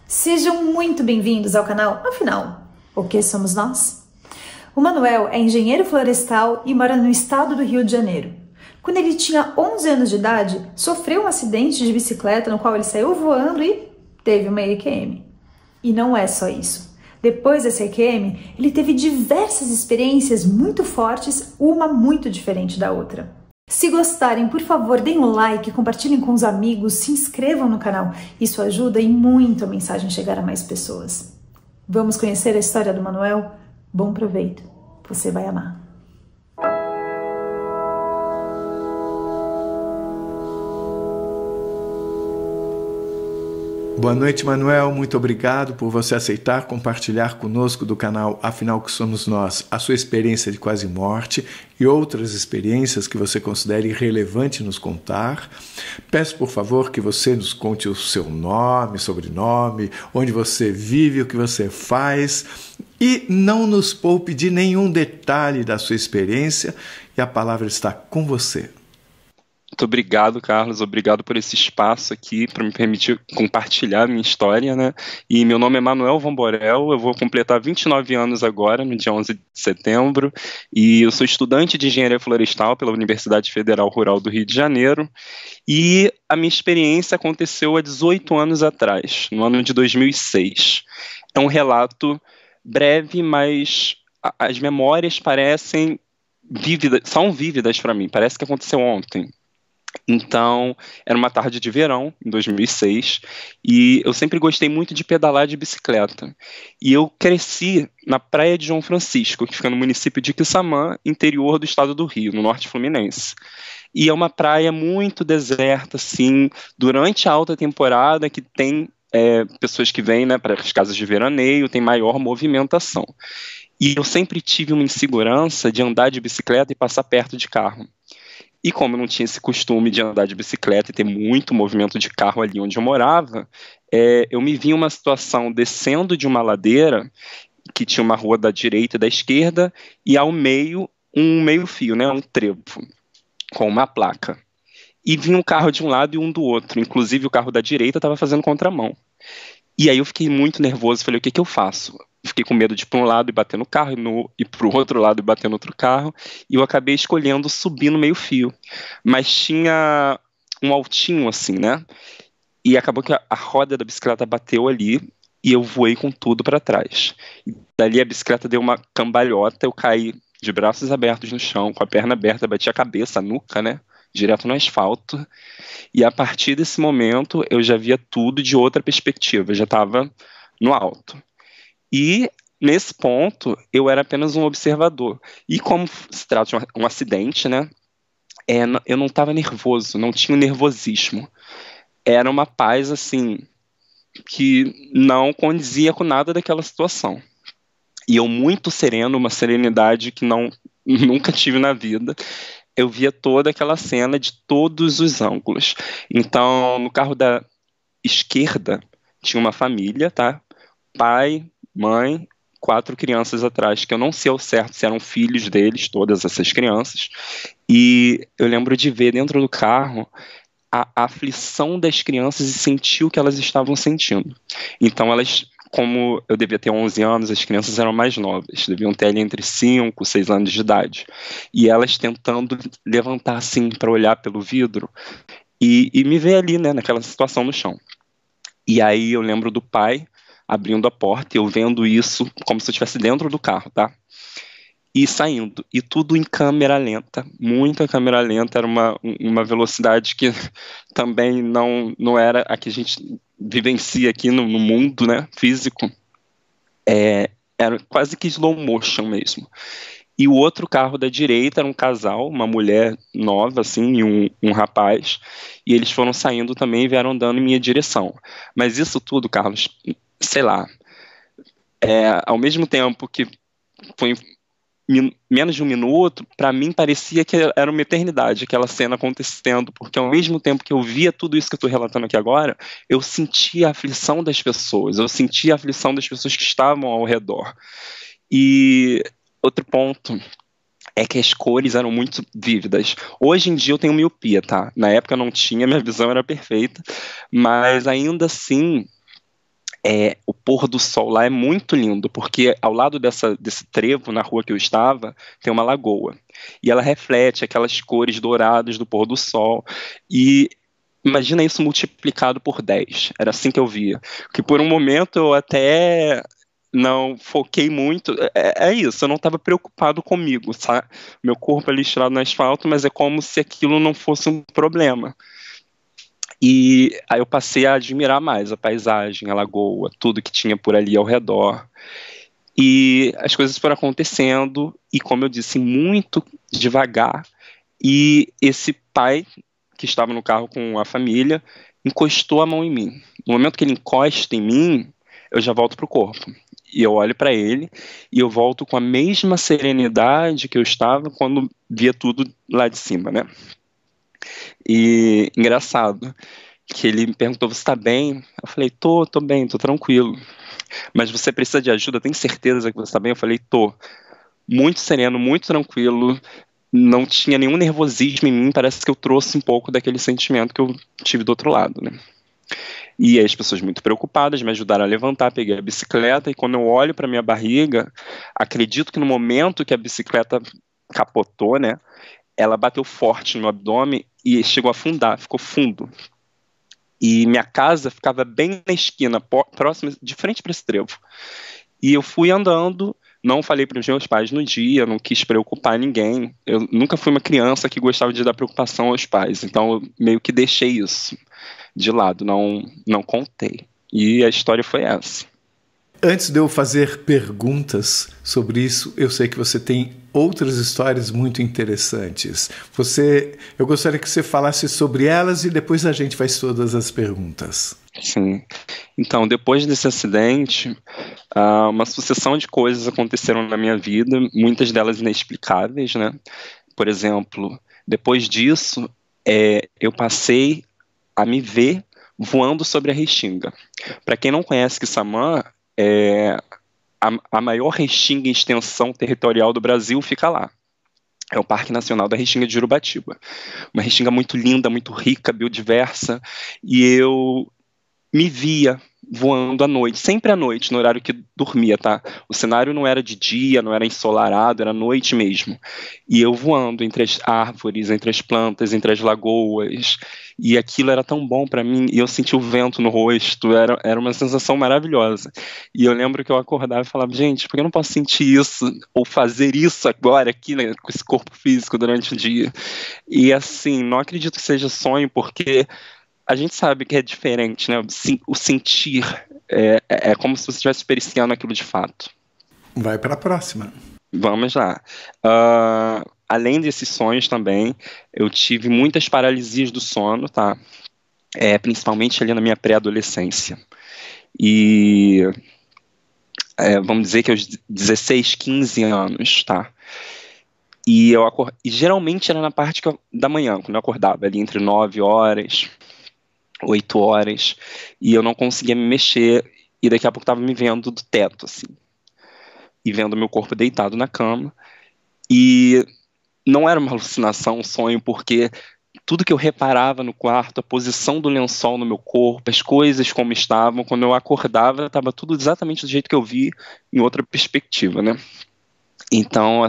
Sejam muito bem-vindos ao canal. Afinal, o que somos nós? O Manuel é engenheiro florestal e mora no estado do Rio de Janeiro. Quando ele tinha 11 anos de idade, sofreu um acidente de bicicleta no qual ele saiu voando e teve uma EQM. E não é só isso. Depois dessa EQM, ele teve diversas experiências muito fortes, uma muito diferente da outra. Se gostarem, por favor, deem um like, compartilhem com os amigos, se inscrevam no canal. Isso ajuda e muito a mensagem chegar a mais pessoas. Vamos conhecer a história do Manuel? Bom proveito, você vai amar. Boa noite, Manuel. Muito obrigado por você aceitar compartilhar conosco do canal Afinal que Somos Nós a sua experiência de quase morte e outras experiências que você considere relevante nos contar. Peço, por favor, que você nos conte o seu nome, sobrenome, onde você vive, o que você faz e não nos poupe de nenhum detalhe da sua experiência e a palavra está com você. Muito obrigado, Carlos. Obrigado por esse espaço aqui, para me permitir compartilhar a minha história, né? E meu nome é Manuel Van Borel, eu vou completar 29 anos agora, no dia 11 de setembro, e eu sou estudante de Engenharia Florestal pela Universidade Federal Rural do Rio de Janeiro, e a minha experiência aconteceu há 18 anos atrás, no ano de 2006. É um relato breve, mas as memórias parecem vívidas, são vívidas para mim, parece que aconteceu ontem. Então, era uma tarde de verão, em 2006, e eu sempre gostei muito de pedalar de bicicleta. E eu cresci na Praia de João Francisco, que fica no município de Quissamã, interior do estado do Rio, no norte fluminense. E é uma praia muito deserta, assim, durante a alta temporada, que tem pessoas que vêm, né, para as casas de veraneio, tem maior movimentação. E eu sempre tive uma insegurança de andar de bicicleta e passar perto de carro. E como eu não tinha esse costume de andar de bicicleta e ter muito movimento de carro ali onde eu morava, eu me vi em uma situação descendo de uma ladeira, que tinha uma rua da direita e da esquerda, e ao meio, um meio-fio, né, um trevo, com uma placa. E vinha um carro de um lado e um do outro, inclusive o carro da direita estava fazendo contramão. E aí eu fiquei muito nervoso, falei, o que eu faço? Fiquei com medo de ir para um lado e bater no carro, e para o outro lado e bater no outro carro, e eu acabei escolhendo subir no meio-fio. Mas tinha um altinho assim, né? E acabou que a roda da bicicleta bateu ali, e eu voei com tudo para trás. E dali a bicicleta deu uma cambalhota, eu caí de braços abertos no chão, com a perna aberta, bati a cabeça, a nuca, né? Direto no asfalto. E a partir desse momento, eu já via tudo de outra perspectiva, eu já estava no alto. E, nesse ponto, eu era apenas um observador. E como se trata de um acidente, né, eu não estava nervoso, não tinha um nervosismo. Era uma paz, assim, que não condizia com nada daquela situação. E eu muito sereno, uma serenidade que nunca tive na vida. Eu via toda aquela cena de todos os ângulos. Então, no carro da esquerda, tinha uma família, tá? Pai, mãe, 4 crianças atrás, que eu não sei ao certo se eram filhos deles, todas essas crianças, e eu lembro de ver dentro do carro a aflição das crianças e sentir o que elas estavam sentindo. Então elas, como eu devia ter 11 anos, as crianças eram mais novas, deviam ter ali entre 5 e 6 anos de idade, e elas tentando levantar assim para olhar pelo vidro e me ver ali, né, naquela situação no chão. E aí eu lembro do pai abrindo a porta e eu vendo isso como se eu estivesse dentro do carro, tá? E saindo. E tudo em câmera lenta, muita câmera lenta, era uma velocidade que também não era a que a gente vivencia aqui no mundo, né, físico. Era quase que slow motion mesmo. E o outro carro da direita era um casal, uma mulher nova, assim, e um rapaz, e eles foram saindo também e vieram andando em minha direção. Mas isso tudo, Carlos, sei lá, ao mesmo tempo que foi menos de um minuto, para mim parecia que era uma eternidade aquela cena acontecendo, porque ao mesmo tempo que eu via tudo isso que eu estou relatando aqui agora, eu sentia a aflição das pessoas, eu sentia a aflição das pessoas que estavam ao redor. E outro ponto é que as cores eram muito vívidas. Hoje em dia eu tenho miopia, tá? Na época eu não tinha, minha visão era perfeita, mas ainda assim O pôr do sol lá é muito lindo, porque ao lado desse trevo, na rua que eu estava, tem uma lagoa. E ela reflete aquelas cores douradas do pôr do sol. E imagina isso multiplicado por 10. Era assim que eu via. Que por um momento eu até não foquei muito. É isso, eu não estava preocupado comigo, sabe? Meu corpo ali estirado no asfalto, mas é como se aquilo não fosse um problema. E aí eu passei a admirar mais a paisagem, a lagoa, tudo que tinha por ali ao redor. E as coisas foram acontecendo, e como eu disse, muito devagar. E esse pai, que estava no carro com a família, encostou a mão em mim. No momento que ele encosta em mim, eu já volto pro corpo. E eu olho para ele, e eu volto com a mesma serenidade que eu estava quando via tudo lá de cima, né? E engraçado, que ele me perguntou, você tá bem? Eu falei, tô bem, tô tranquilo. Mas você precisa de ajuda? Tem certeza que você tá bem? Eu falei, tô. Muito sereno, muito tranquilo, não tinha nenhum nervosismo em mim, parece que eu trouxe um pouco daquele sentimento que eu tive do outro lado, né? E aí as pessoas muito preocupadas me ajudaram a levantar, peguei a bicicleta, e quando eu olho para minha barriga, acredito que no momento que a bicicleta capotou, né, ela bateu forte no meu abdômen e chegou a afundar, ficou fundo. E minha casa ficava bem na esquina, próxima, de frente para esse trevo. E eu fui andando, não falei para os meus pais no dia, não quis preocupar ninguém. Eu nunca fui uma criança que gostava de dar preocupação aos pais, então eu meio que deixei isso de lado, não contei. E a história foi essa. Antes de eu fazer perguntas sobre isso, eu sei que você tem outras histórias muito interessantes. Eu gostaria que você falasse sobre elas e depois a gente faz todas as perguntas. Sim. Então, depois desse acidente, uma sucessão de coisas aconteceram na minha vida, muitas delas inexplicáveis, né? Por exemplo, depois disso, eu passei a me ver voando sobre a Restinga. Para quem não conhece Quissamã, a maior restinga em extensão territorial do Brasil fica lá. É o Parque Nacional da Restinga de Jurubatiba. Uma restinga muito linda, muito rica, biodiversa, e eu me via voando à noite, sempre à noite, no horário que dormia, tá? O cenário não era de dia, não era ensolarado, era noite mesmo. E eu voando entre as árvores, entre as plantas, entre as lagoas, e aquilo era tão bom para mim, e eu senti o vento no rosto, era uma sensação maravilhosa. E eu lembro que eu acordava e falava, gente, por que eu não posso sentir isso, ou fazer isso agora, aqui, né, com esse corpo físico durante o dia? E assim, não acredito que seja sonho, porque a gente sabe que é diferente, né? O sentir é como se você estivesse experienciando aquilo de fato. Vai para a próxima. Vamos lá. Além desses sonhos também, eu tive muitas paralisias do sono, tá? Principalmente ali na minha pré-adolescência. E vamos dizer que aos 16, 15 anos, tá? E geralmente era na parte da manhã, quando eu acordava, ali entre 9 horas... 8 horas, e eu não conseguia me mexer, e daqui a pouco estava me vendo do teto, assim, e vendo meu corpo deitado na cama, e não era uma alucinação, um sonho, porque tudo que eu reparava no quarto, a posição do lençol no meu corpo, as coisas como estavam, quando eu acordava, estava tudo exatamente do jeito que eu vi, em outra perspectiva, né? Então,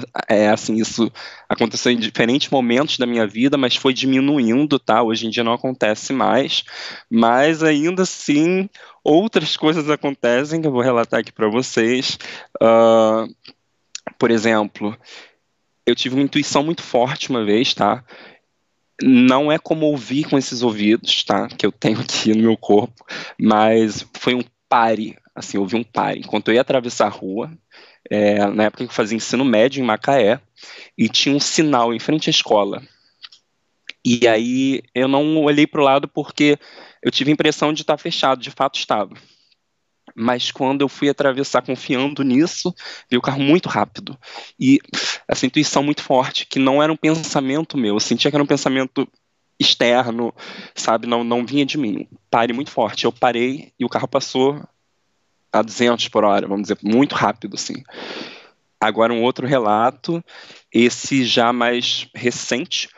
assim, isso aconteceu em diferentes momentos da minha vida, mas foi diminuindo, tá? Hoje em dia não acontece mais, mas ainda assim, outras coisas acontecem que eu vou relatar aqui para vocês. Por exemplo, eu tive uma intuição muito forte uma vez, tá? Não é como ouvir com esses ouvidos, tá? Que eu tenho aqui no meu corpo, mas foi um pare, assim, eu ouvi um pare. Enquanto eu ia atravessar a rua, na época que eu fazia ensino médio em Macaé, e tinha um sinal em frente à escola. E aí eu não olhei para o lado porque eu tive a impressão de estar fechado, de fato estava. Mas quando eu fui atravessar confiando nisso, veio o carro muito rápido. E essa intuição muito forte, que não era um pensamento meu, eu sentia que era um pensamento externo, sabe, não vinha de mim. Pare muito forte, eu parei e o carro passou a 200 por hora, vamos dizer, muito rápido, assim. Agora um outro relato, esse já mais recente,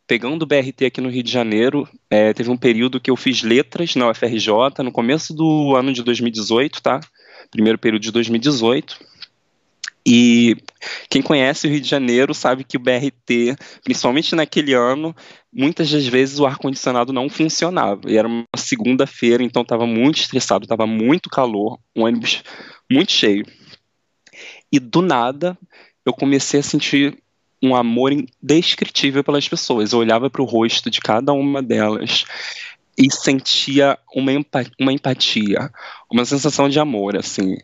pegando o BRT aqui no Rio de Janeiro, teve um período que eu fiz letras na UFRJ, no começo do ano de 2018, tá? Primeiro período de 2018. E quem conhece o Rio de Janeiro sabe que o BRT, principalmente naquele ano, muitas das vezes o ar-condicionado não funcionava. E era uma segunda-feira, então estava muito estressado, estava muito calor, um ônibus muito cheio. E do nada, eu comecei a sentir um amor indescritível pelas pessoas. Eu olhava para o rosto de cada uma delas e sentia uma empatia, uma sensação de amor, assim.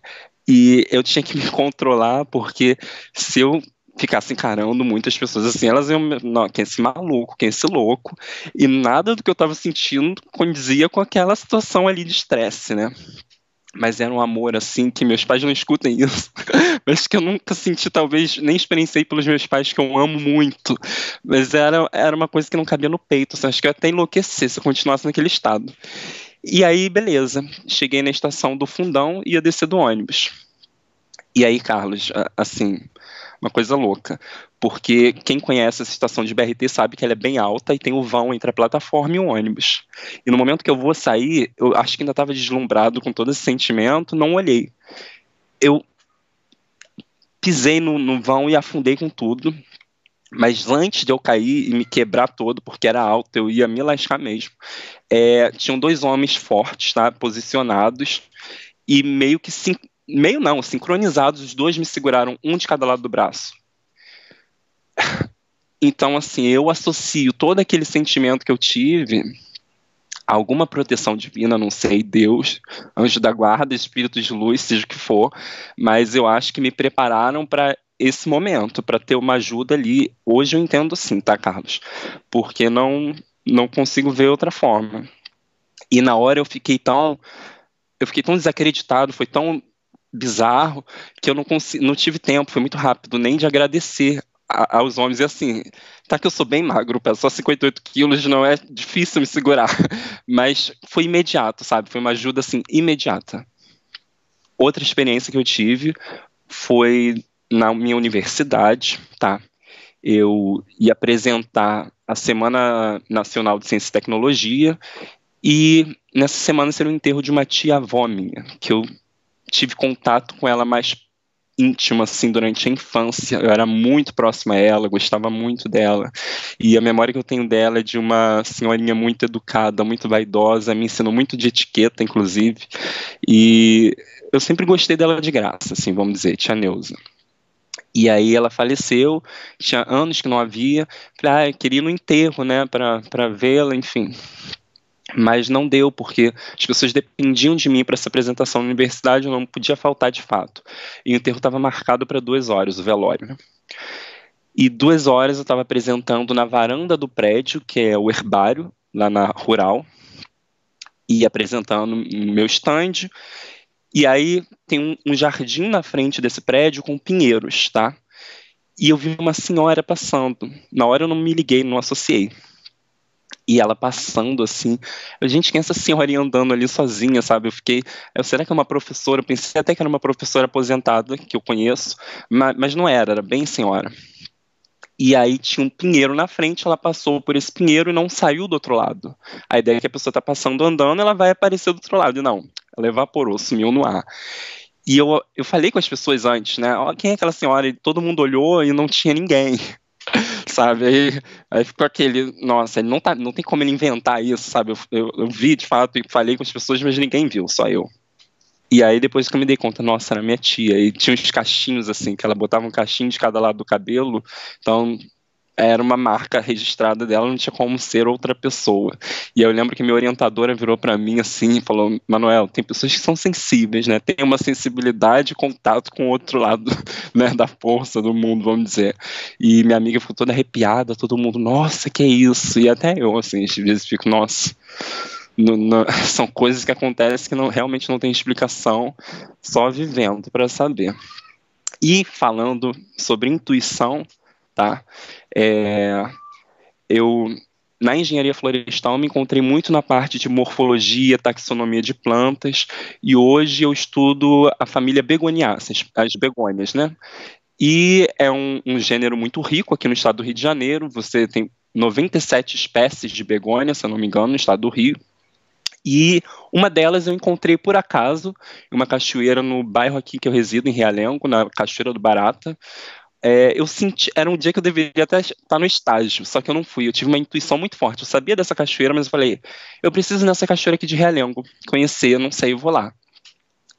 E eu tinha que me controlar, porque se eu ficasse encarando muitas pessoas assim, elas iam, não, quem é esse maluco, quem é esse louco, e nada do que eu estava sentindo condizia com aquela situação ali de estresse, né? Mas era um amor, assim, que meus pais não escutem isso, mas que eu nunca senti, talvez, nem experienciei pelos meus pais, que eu amo muito, mas era uma coisa que não cabia no peito, assim, acho que eu ia até enlouquecer se eu continuasse naquele estado. E aí, beleza, cheguei na estação do Fundão e ia descer do ônibus. E aí, Carlos, assim, uma coisa louca, porque quem conhece essa estação de BRT sabe que ela é bem alta e tem o vão entre a plataforma e o ônibus. E no momento que eu vou sair, eu acho que ainda estava deslumbrado com todo esse sentimento, não olhei. Eu pisei no vão e afundei com tudo, mas antes de eu cair e me quebrar todo, porque era alto, eu ia me lascar mesmo, tinham dois homens fortes, tá, posicionados, e meio que sincronizados, os dois me seguraram, um de cada lado do braço. Então, assim, eu associo todo aquele sentimento que eu tive a alguma proteção divina, não sei, Deus, anjo da guarda, espírito de luz, seja o que for, mas eu acho que me prepararam para esse momento, para ter uma ajuda ali. Hoje eu entendo assim, tá, Carlos? Porque não consigo ver outra forma. E na hora eu fiquei tão desacreditado, foi tão bizarro, que eu não tive tempo, foi muito rápido, nem de agradecer aos homens. E assim, tá que eu sou bem magro, peso só 58 quilos, não é difícil me segurar, mas foi imediato, sabe? Foi uma ajuda, assim, imediata. Outra experiência que eu tive foi na minha universidade, tá? Eu ia apresentar a Semana Nacional de Ciência e Tecnologia, e nessa semana seria o enterro de uma tia-avó minha, que eu tive contato com ela mais íntimo, assim, durante a infância. Eu era muito próxima a ela, gostava muito dela, e a memória que eu tenho dela é de uma senhorinha muito educada, muito vaidosa, me ensinou muito de etiqueta, inclusive, e eu sempre gostei dela de graça, assim, vamos dizer, tia Neuza. E aí ela faleceu, tinha anos que não havia, falei, eu queria ir no enterro, né, para vê-la, enfim. Mas não deu, porque as pessoas dependiam de mim para essa apresentação na universidade, eu não podia faltar de fato. E o enterro estava marcado para 2 horas, o velório, né? E 2 horas eu estava apresentando na varanda do prédio, que é o herbário, lá na Rural, e apresentando no meu stand. E aí tem um jardim na frente desse prédio com pinheiros, tá? E eu vi uma senhora passando. Na hora eu não me liguei, não associei. E ela passando assim, gente, quem é essa senhorinha andando ali sozinha, sabe? Será que é uma professora? Eu pensei até que era uma professora aposentada, que eu conheço, mas não era bem senhora. E aí tinha um pinheiro na frente, ela passou por esse pinheiro e não saiu do outro lado. A ideia é que a pessoa está passando andando, ela vai aparecer do outro lado, e não, ela evaporou, sumiu no ar. E eu falei com as pessoas antes, né? Quem é aquela senhora? E todo mundo olhou e não tinha ninguém. Sabe, aí ficou aquele, nossa, ele não tem como ele inventar isso, sabe, eu vi de fato e falei com as pessoas, mas ninguém viu, só eu. E aí depois que eu me dei conta, nossa, era minha tia, e tinha uns cachinhos assim, que ela botava um cachinho de cada lado do cabelo, então era uma marca registrada dela, não tinha como ser outra pessoa. E eu lembro que minha orientadora virou para mim assim e falou, Manuel, tem pessoas que são sensíveis, né? Tem uma sensibilidade e contato com o outro lado, né, da força do mundo, vamos dizer. E minha amiga ficou toda arrepiada, todo mundo, nossa, que é isso? E até eu, assim, às vezes fico, nossa, são coisas que acontecem que realmente não tem explicação, só vivendo para saber. E falando sobre intuição, tá? Eu, na engenharia florestal, me encontrei muito na parte de morfologia, taxonomia de plantas, e hoje eu estudo a família Begoniáceas, as begônias, né? E é um gênero muito rico aqui no estado do Rio de Janeiro, você tem 97 espécies de begônia, se eu não me engano, no estado do Rio. E uma delas eu encontrei por acaso em uma cachoeira no bairro aqui que eu resido, em Realengo, na Cachoeira do Barata. Eu senti, era um dia que eu deveria até estar no estágio, só que eu não fui. Eu tive uma intuição muito forte. Eu sabia dessa cachoeira, mas eu falei, eu preciso ir nessa cachoeira aqui de Realengo, conhecer, não sei, eu vou lá.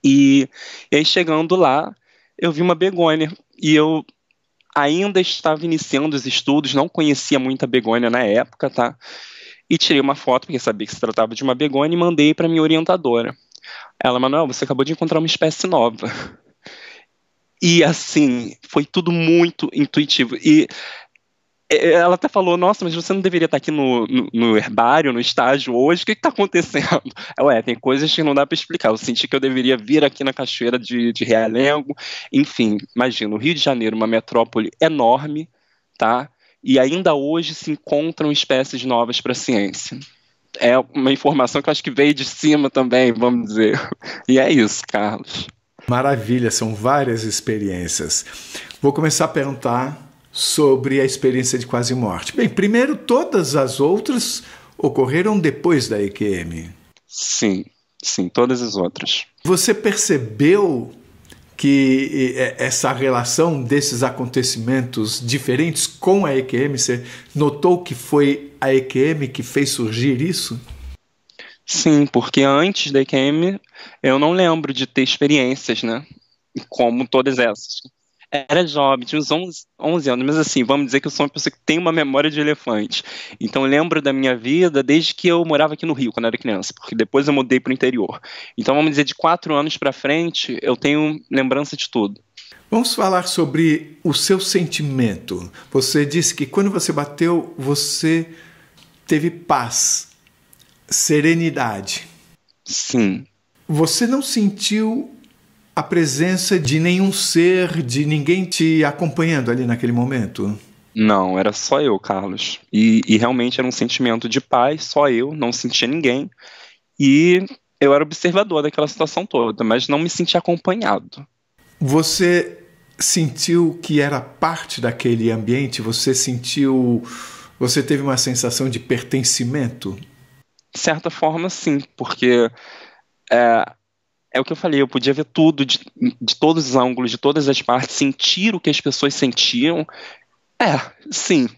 E aí chegando lá, eu vi uma begônia e eu ainda estava iniciando os estudos, não conhecia muito a begônia na época, tá? E tirei uma foto, porque sabia que se tratava de uma begônia, e mandei para minha orientadora. Ela, Manuel, você acabou de encontrar uma espécie nova. E assim, foi tudo muito intuitivo. E ela até falou, nossa, mas você não deveria estar aqui no herbário, no estágio hoje, o que está acontecendo? Tem coisas que não dá para explicar. Eu senti que eu deveria vir aqui na cachoeira de Realengo. Enfim, imagina, o Rio de Janeiro, uma metrópole enorme, tá? E ainda hoje se encontram espécies novas para a ciência. É uma informação que eu acho que veio de cima também, vamos dizer. E é isso, Carlos. Maravilha, são várias experiências. Vou começar a perguntar sobre a experiência de quase morte. Bem, primeiro, todas as outras ocorreram depois da EQM. Sim, todas as outras. Você percebeu que essa relação desses acontecimentos diferentes com a EQM, você notou que foi a EQM que fez surgir isso? Sim, porque antes da EQM eu não lembro de ter experiências, né? Como todas essas. Era jovem, tinha uns 11 anos, mas assim, vamos dizer que eu sou uma pessoa que tem uma memória de elefante. Então eu lembro da minha vida desde que eu morava aqui no Rio, quando eu era criança, porque depois eu mudei para o interior. Então vamos dizer, de 4 anos para frente, eu tenho lembrança de tudo. Vamos falar sobre o seu sentimento. Você disse que quando você bateu, você teve paz, serenidade. Sim. Você não sentiu a presença de nenhum ser, de ninguém te acompanhando ali naquele momento? Não, era só eu, Carlos. E realmente era um sentimento de paz, só eu, não sentia ninguém. E eu era observador daquela situação toda, mas não me sentia acompanhado. Você sentiu que era parte daquele ambiente? Você teve uma sensação de pertencimento? De certa forma, sim, porque é o que eu falei, eu podia ver tudo, de todos os ângulos, de todas as partes, sentir o que as pessoas sentiam. Sim,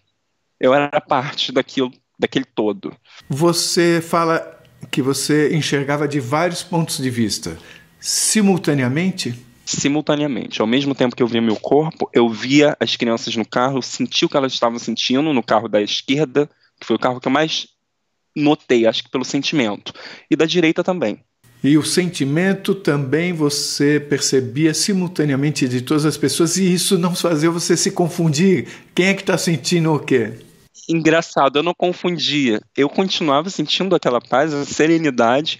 eu era parte daquele todo. Você fala que você enxergava de vários pontos de vista, simultaneamente? Simultaneamente. Ao mesmo tempo que eu via meu corpo, eu via as crianças no carro, eu senti o que elas estavam sentindo no carro da esquerda, que foi o carro que eu mais notei, acho que pelo sentimento, e da direita também. E o sentimento também você percebia simultaneamente de todas as pessoas, e isso não fazia você se confundir. Quem é que está sentindo o quê? Engraçado, eu não confundia. Eu continuava sentindo aquela paz, a serenidade,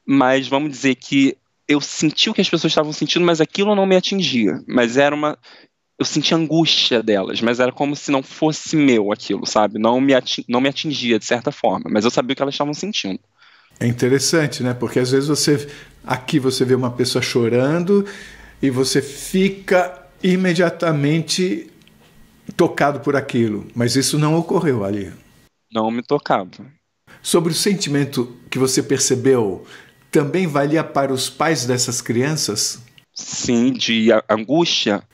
mas vamos dizer que eu senti o que as pessoas estavam sentindo, mas aquilo não me atingia. Mas eu sentia angústia delas, mas era como se não fosse meu aquilo, sabe? Não me atingia de certa forma, mas eu sabia o que elas estavam sentindo. É interessante, né? Porque às vezes você vê uma pessoa chorando e você fica imediatamente tocado por aquilo, mas isso não ocorreu ali. Não me tocava. Sobre o sentimento que você percebeu, também valia para os pais dessas crianças? Sim, de angústia?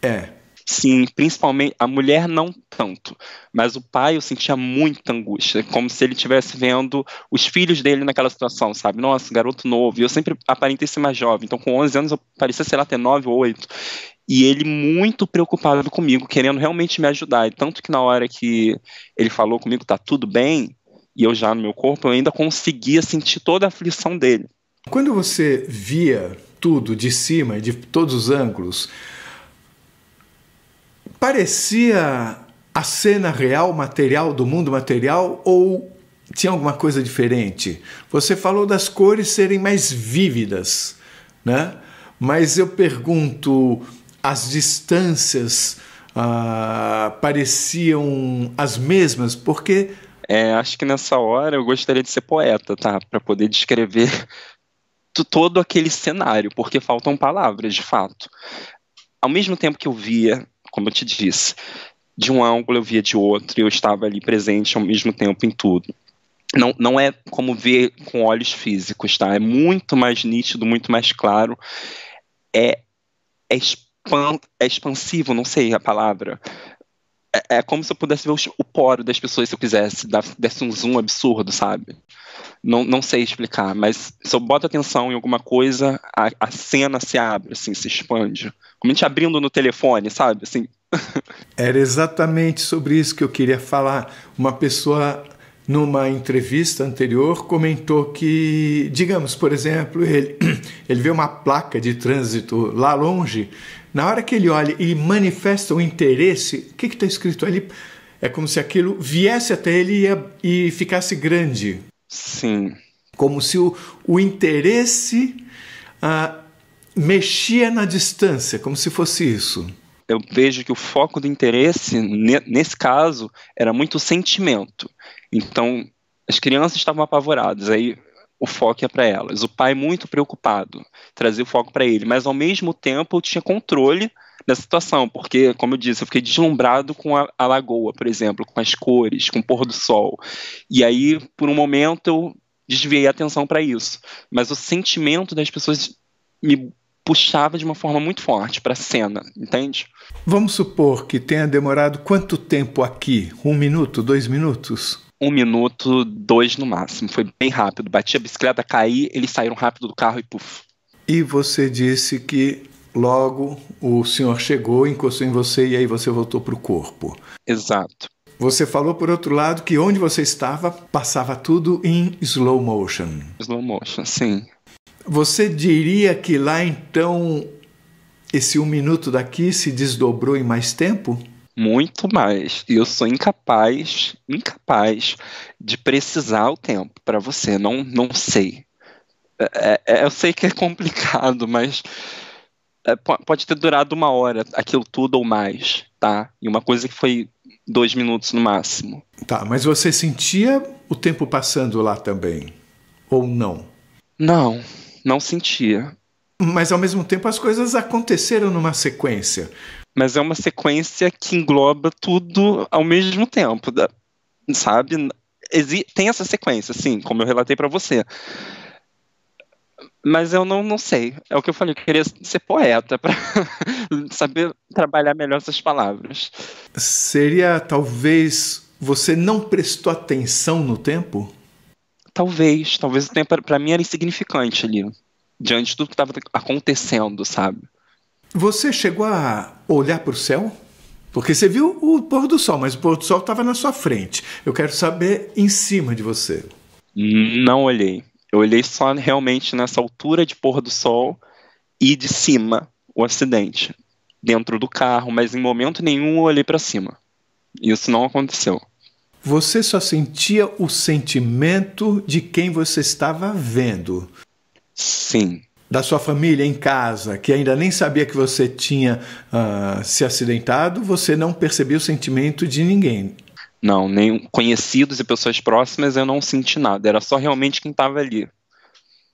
Sim, principalmente a mulher não tanto, mas o pai eu sentia muita angústia, como se ele estivesse vendo os filhos dele naquela situação, sabe? Nossa, garoto novo, e eu sempre aparentei ser mais jovem, então com 11 anos eu parecia, sei lá, ter 9 ou 8, e ele muito preocupado comigo, querendo realmente me ajudar, e tanto que na hora que ele falou comigo, tá tudo bem, e eu já no meu corpo, eu ainda conseguia sentir toda a aflição dele. Quando você via tudo de cima, de todos os ângulos, parecia a cena real, material, do mundo material, ou tinha alguma coisa diferente? Você falou das cores serem mais vívidas, né? Mas eu pergunto, as distâncias pareciam as mesmas? Porque... acho que nessa hora eu gostaria de ser poeta, tá? Para poder descrever todo aquele cenário, porque faltam palavras, de fato. Ao mesmo tempo que eu via, como eu te disse, de um ângulo, eu via de outro, e eu estava ali presente ao mesmo tempo em tudo. Não é como ver com olhos físicos, tá? É muito mais nítido, muito mais claro. É expansivo, não sei a palavra. É como se eu pudesse ver o poro das pessoas se eu quisesse, desse um zoom absurdo, sabe? Não sei explicar, mas se eu boto atenção em alguma coisa, a cena se abre, assim, se expande. Como a gente abrindo no telefone, sabe? Assim. Era exatamente sobre isso que eu queria falar. Uma pessoa, numa entrevista anterior, comentou que, digamos, por exemplo, ele vê uma placa de trânsito lá longe, na hora que ele olha e manifesta o interesse, o que está escrito ali? É como se aquilo viesse até ele e ficasse grande. Sim. Como se o interesse mexia na distância, como se fosse isso. Eu vejo que o foco do interesse, nesse caso, era muito o sentimento. Então, as crianças estavam apavoradas, aí o foco ia para elas. O pai muito preocupado, trazia o foco para ele. Mas, ao mesmo tempo, eu tinha controle da situação, porque, como eu disse, eu fiquei deslumbrado com a lagoa, por exemplo, com as cores, com o pôr do sol. E aí, por um momento, eu desviei a atenção para isso. Mas o sentimento das pessoas me puxava de uma forma muito forte para a cena, entende? Vamos supor que tenha demorado quanto tempo aqui? 1 minuto, 2 minutos? 1 minuto, 2 no máximo. Foi bem rápido. Bati a bicicleta, caí, eles saíram rápido do carro e puf. E você disse que logo o senhor chegou, encostou em você e aí você voltou para o corpo. Exato. Você falou, por outro lado, que onde você estava, passava tudo em slow motion. Slow motion, sim. Você diria que lá, então, esse 1 minuto daqui se desdobrou em mais tempo? Muito mais. E eu sou incapaz de precisar o tempo para você. Não sei. Eu sei que é complicado, mas pode ter durado 1 hora, aquilo tudo ou mais, tá? E uma coisa que foi 2 minutos no máximo. Tá, mas você sentia o tempo passando lá também? Ou não? Não sentia. Mas ao mesmo tempo as coisas aconteceram numa sequência. Mas é uma sequência que engloba tudo ao mesmo tempo, sabe? Tem essa sequência, sim, como eu relatei para você. Mas eu não sei. É o que eu falei, eu queria ser poeta para saber trabalhar melhor essas palavras. Seria, talvez, você não prestou atenção no tempo? Talvez o tempo para mim era insignificante ali, diante de tudo que estava acontecendo, sabe? Você chegou a olhar para o céu? Porque você viu o pôr do sol, mas o pôr do sol estava na sua frente. Eu quero saber em cima de você. Não olhei. Eu olhei só realmente nessa altura de pôr do sol e de cima, o acidente. Dentro do carro, mas em momento nenhum eu olhei para cima. Isso não aconteceu. Você só sentia o sentimento de quem você estava vendo. Sim. Da sua família em casa, que ainda nem sabia que você tinha se acidentado, você não percebia o sentimento de ninguém. Não, nem conhecidos e pessoas próximas eu não senti nada. Era só realmente quem estava ali,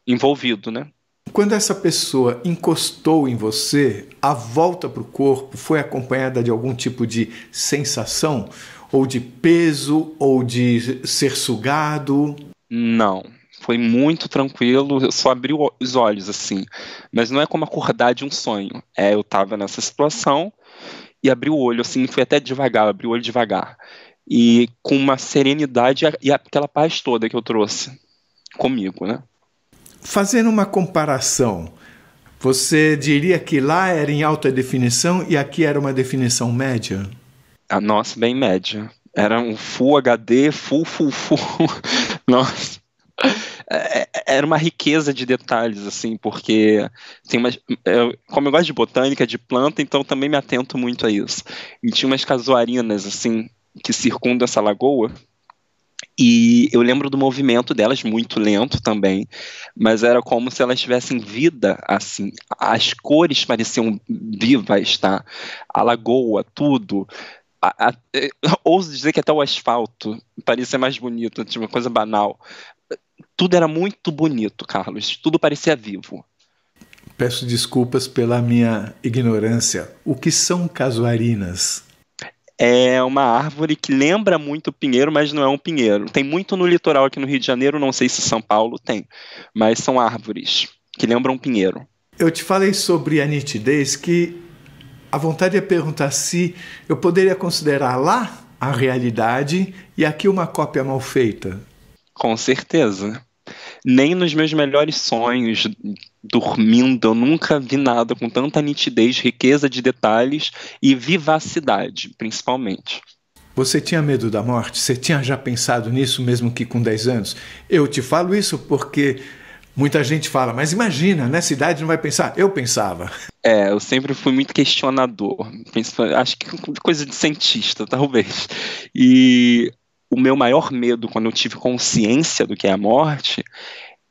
envolvido, né? Quando essa pessoa encostou em você, a volta para o corpo foi acompanhada de algum tipo de sensação? Ou de peso, ou de ser sugado? Não, foi muito tranquilo, eu só abri os olhos, assim. Mas não é como acordar de um sonho. Eu estava nessa situação e abri o olho, assim, foi até devagar, abri o olho devagar. E com uma serenidade e aquela paz toda que eu trouxe comigo, né? Fazendo uma comparação, você diria que lá era em alta definição e aqui era uma definição média? Nossa, bem média. Era um Full HD, full. Nossa. Era uma riqueza de detalhes, assim, porque como eu gosto de botânica, de planta, então também me atento muito a isso. E tinha umas casuarinas, assim, que circundam essa lagoa, e eu lembro do movimento delas, muito lento também, mas era como se elas tivessem vida, assim. As cores pareciam vivas, tá? A lagoa, tudo. Ouso dizer que até o asfalto parecia mais bonito, tinha uma coisa banal. Tudo era muito bonito, Carlos. Tudo parecia vivo. Peço desculpas pela minha ignorância. O que são casuarinas? É uma árvore que lembra muito o pinheiro, mas não é um pinheiro. Tem muito no litoral aqui no Rio de Janeiro, não sei se São Paulo tem, mas são árvores que lembram um pinheiro. Eu te falei sobre a nitidez, que a vontade é perguntar se eu poderia considerar lá a realidade e aqui uma cópia mal feita. Com certeza. Nem nos meus melhores sonhos, dormindo, eu nunca vi nada com tanta nitidez, riqueza de detalhes e vivacidade, principalmente. Você tinha medo da morte? Você tinha já pensado nisso mesmo que com 10 anos? Eu te falo isso porque muita gente fala, mas imagina, nessa idade não vai pensar. Eu pensava. Eu sempre fui muito questionador, acho que coisa de cientista, talvez. E o meu maior medo, quando eu tive consciência do que é a morte,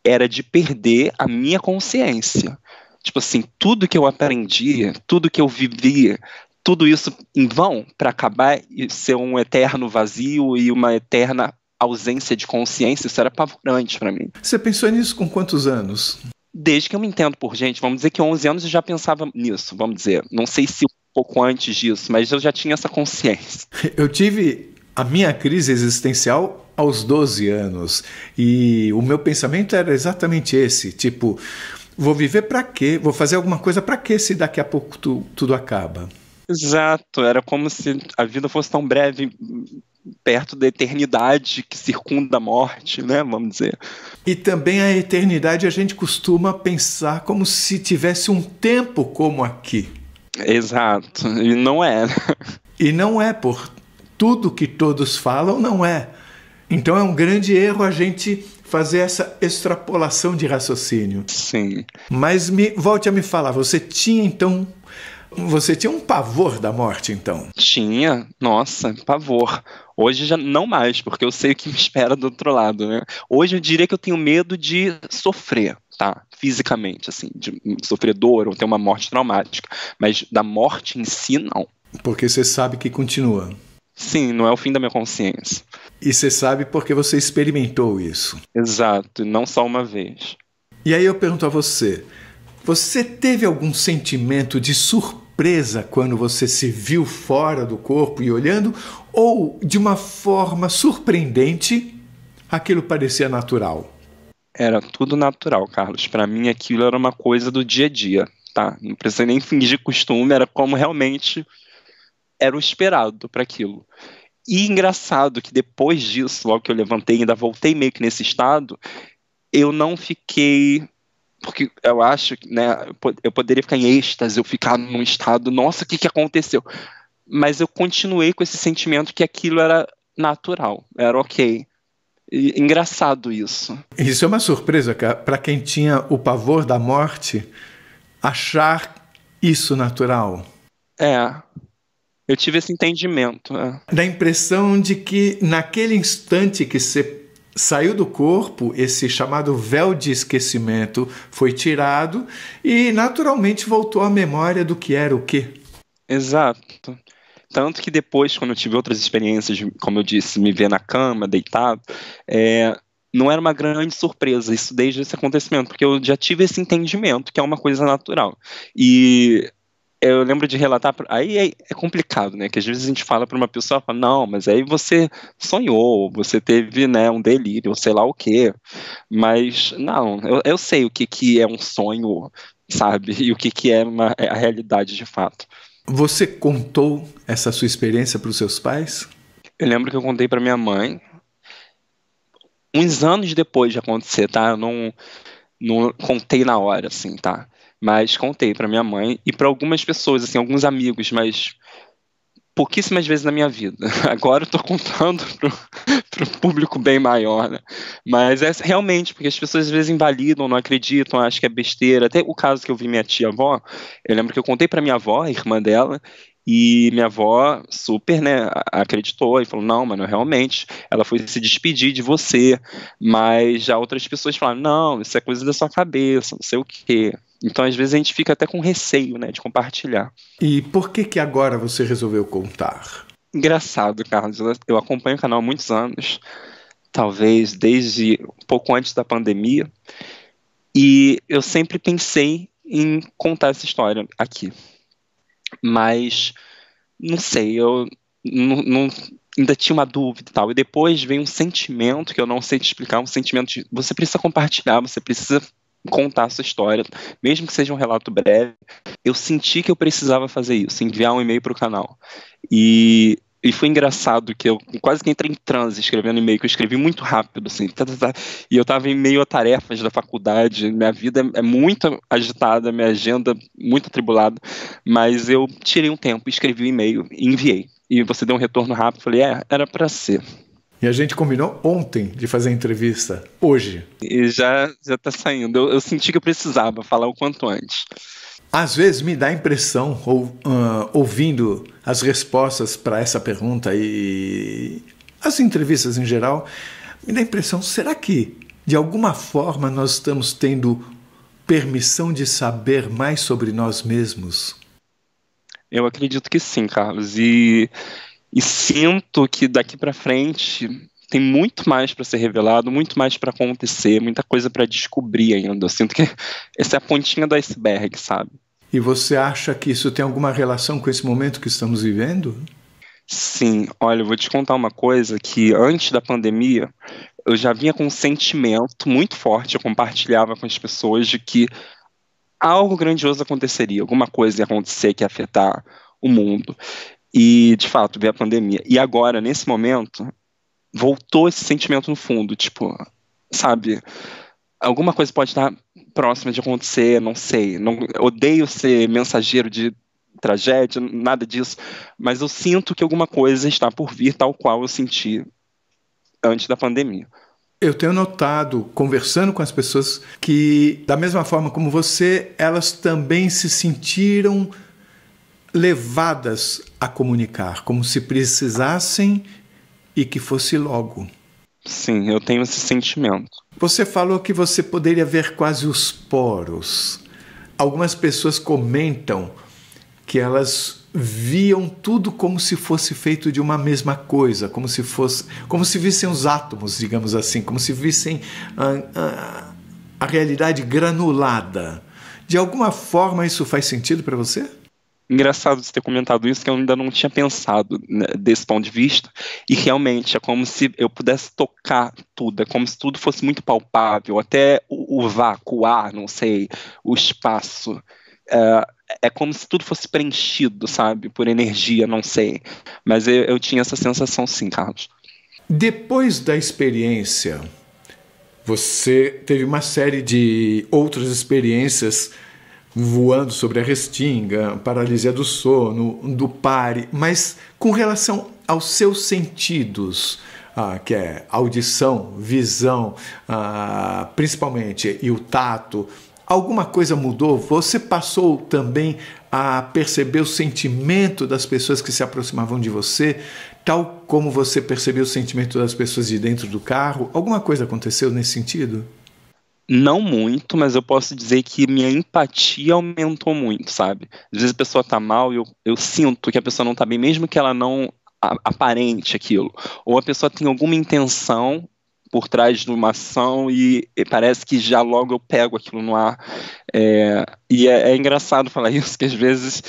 era de perder a minha consciência. Tipo assim, tudo que eu aprendi, tudo que eu vivi, tudo isso em vão para acabar e ser um eterno vazio e uma eterna ausência de consciência. Isso era apavorante para mim. Você pensou nisso com quantos anos? Desde que eu me entendo por gente, vamos dizer que 11 anos eu já pensava nisso, vamos dizer. Não sei se um pouco antes disso, mas eu já tinha essa consciência. Eu tive a minha crise existencial aos 12 anos e o meu pensamento era exatamente esse, tipo, vou viver para quê? Vou fazer alguma coisa para quê se daqui a pouco tudo acaba? Exato, era como se a vida fosse tão breve, perto da eternidade que circunda a morte, né, vamos dizer. E também a eternidade a gente costuma pensar como se tivesse um tempo como aqui. Exato, e não é. E não é, por tudo que todos falam, não é. Então é um grande erro a gente fazer essa extrapolação de raciocínio. Sim. Mas volte a me falar, você tinha um pavor da morte, então? Tinha, nossa, pavor. Hoje já não mais, porque eu sei o que me espera do outro lado, né? Hoje eu diria que eu tenho medo de sofrer, tá? Fisicamente, assim, de sofrer dor ou ter uma morte traumática. Mas da morte em si, não. Porque você sabe que continua. Sim, não é o fim da minha consciência. E você sabe porque você experimentou isso. Exato, não só uma vez. E aí eu pergunto a você, você teve algum sentimento de surpresa quando você se viu fora do corpo e olhando? Ou, de uma forma surpreendente, aquilo parecia natural? Era tudo natural, Carlos. Para mim aquilo era uma coisa do dia a dia, tá? Não precisa nem fingir costume, era como realmente era o esperado para aquilo. E engraçado que depois disso, logo que eu levantei, ainda voltei meio que nesse estado, eu não fiquei... Porque eu acho que, né, eu poderia ficar em êxtase, eu ficar num estado, nossa, o que aconteceu? Mas eu continuei com esse sentimento que aquilo era natural, era ok. E, engraçado isso. Isso é uma surpresa para quem tinha o pavor da morte, achar isso natural. Eu tive esse entendimento. Da impressão de que naquele instante que você saiu do corpo, esse chamado véu de esquecimento foi tirado e naturalmente voltou à memória do que era o quê? Exato. Tanto que depois, quando eu tive outras experiências, como eu disse, me ver na cama, deitado, não era uma grande surpresa isso desde esse acontecimento, porque eu já tive esse entendimento, que é uma coisa natural. E eu lembro de relatar, aí é complicado, né, que às vezes a gente fala para uma pessoa, fala, não, mas aí você sonhou, você teve, né, um delírio, sei lá o quê, mas não, eu sei o que é um sonho, sabe, e o que é a realidade de fato. Você contou essa sua experiência para os seus pais? Eu lembro que eu contei para minha mãe, uns anos depois de acontecer, tá, eu não contei na hora, assim, tá, mas contei para minha mãe e para algumas pessoas, assim, alguns amigos, mas pouquíssimas vezes na minha vida. Agora eu tô contando pro público bem maior, né? Mas é realmente, porque as pessoas às vezes invalidam, não acreditam, acham que é besteira. Até o caso que eu vi minha tia-avó, eu lembro que eu contei para minha avó, a irmã dela, e minha avó super, né, acreditou e falou, não, mano, realmente, ela foi se despedir de você, mas já outras pessoas falaram, não, isso é coisa da sua cabeça, não sei o quê. Então, às vezes, a gente fica até com receio, né, de compartilhar. E por que agora você resolveu contar? Engraçado, Carlos, eu acompanho o canal há muitos anos, talvez desde um pouco antes da pandemia, e eu sempre pensei em contar essa história aqui. Mas, não sei, eu ainda tinha uma dúvida e tal. E depois veio um sentimento que eu não sei te explicar, um sentimento de você precisa compartilhar, você precisa contar a sua história, mesmo que seja um relato breve. Eu senti que eu precisava fazer isso, enviar um e-mail para o canal. E foi engraçado que eu quase que entrei em transe escrevendo e-mail, que eu escrevi muito rápido, assim, e eu estava em meio a tarefas da faculdade, minha vida é muito agitada, minha agenda muito atribulada, mas eu tirei um tempo, escrevi o e-mail e enviei. E você deu um retorno rápido, falei, era para ser. E a gente combinou ontem de fazer a entrevista, hoje. E já tá saindo, eu senti que eu precisava falar o quanto antes. Às vezes me dá a impressão, ouvindo as respostas para essa pergunta e as entrevistas em geral, me dá a impressão, será que de alguma forma nós estamos tendo permissão de saber mais sobre nós mesmos? Eu acredito que sim, Carlos, e sinto que daqui para frente tem muito mais para ser revelado, muito mais para acontecer, muita coisa para descobrir ainda. Eu sinto que essa é a pontinha do iceberg, sabe? E você acha que isso tem alguma relação com esse momento que estamos vivendo? Sim, olha, eu vou te contar uma coisa que antes da pandemia eu já vinha com um sentimento muito forte, eu compartilhava com as pessoas de que algo grandioso aconteceria, alguma coisa ia acontecer que ia afetar o mundo. E, de fato, veio a pandemia. E agora, nesse momento, voltou esse sentimento no fundo, tipo, sabe, alguma coisa pode estar próxima de acontecer, não sei, odeio ser mensageiro de tragédia, nada disso, mas eu sinto que alguma coisa está por vir, tal qual eu senti antes da pandemia. Eu tenho notado, conversando com as pessoas, que, da mesma forma como você, elas também se sentiram levadas a comunicar, como se precisassem e que fosse logo. Sim, eu tenho esse sentimento. Você falou que você poderia ver quase os poros. Algumas pessoas comentam que elas viam tudo como se fosse feito de uma mesma coisa, como se vissem os átomos, digamos assim, como se vissem a realidade granulada. De alguma forma isso faz sentido para você? Engraçado você ter comentado isso, que eu ainda não tinha pensado, né, desse ponto de vista, e realmente é como se eu pudesse tocar tudo, é como se tudo fosse muito palpável, até o vácuo, o ar, não sei, o espaço, é como se tudo fosse preenchido, sabe, por energia, não sei, mas eu tinha essa sensação sim, Carlos. Depois da experiência, você teve uma série de outras experiências voando sobre a restinga, paralisia do sono, do pare, mas com relação aos seus sentidos, que é audição, visão, principalmente, e o tato, alguma coisa mudou? Você passou também a perceber o sentimento das pessoas que se aproximavam de você, tal como você percebeu o sentimento das pessoas de dentro do carro? Alguma coisa aconteceu nesse sentido? Não muito, mas eu posso dizer que minha empatia aumentou muito, sabe? Às vezes a pessoa tá mal e eu sinto que a pessoa não tá bem, mesmo que ela não aparente aquilo. Ou a pessoa tem alguma intenção por trás de uma ação e parece que já logo eu pego aquilo no ar. E é engraçado falar isso, que às vezes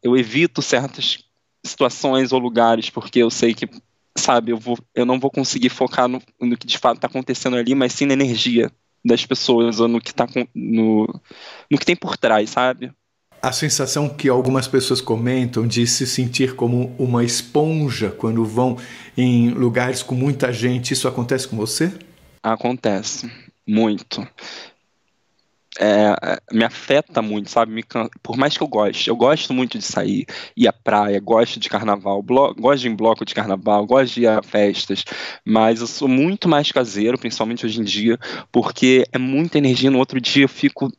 eu evito certas situações ou lugares, porque eu sei que, sabe, eu não vou conseguir focar no que de fato está acontecendo ali, mas sim na energia das pessoas, ou no que que tem por trás, sabe? A sensação que algumas pessoas comentam de se sentir como uma esponja quando vão em lugares com muita gente, isso acontece com você? Acontece, muito. Me afeta muito, sabe? Por mais que eu gosto muito de sair, ir à praia, gosto de carnaval, gosto de ir em bloco de carnaval, gosto de ir a festas, mas eu sou muito mais caseiro, principalmente hoje em dia, porque é muita energia, no outro dia eu fico